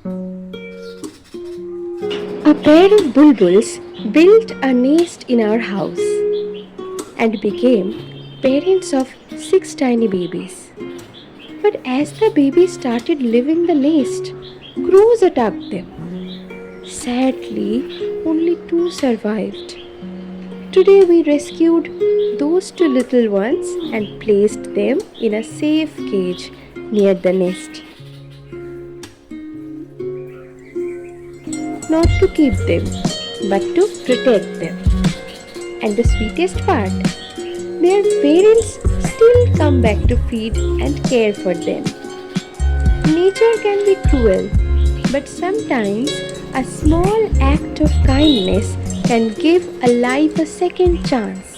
A pair of bulbuls built a nest in our house and became parents of 6 tiny babies. But as the babies started leaving the nest, crows attacked them. Sadly, only two survived. Today we rescued those two little ones and placed them in a safe cage near the nest. Not to keep them, but to protect them. And the sweetest part, their parents still come back to feed and care for them. Nature can be cruel, but sometimes a small act of kindness can give a life a second chance.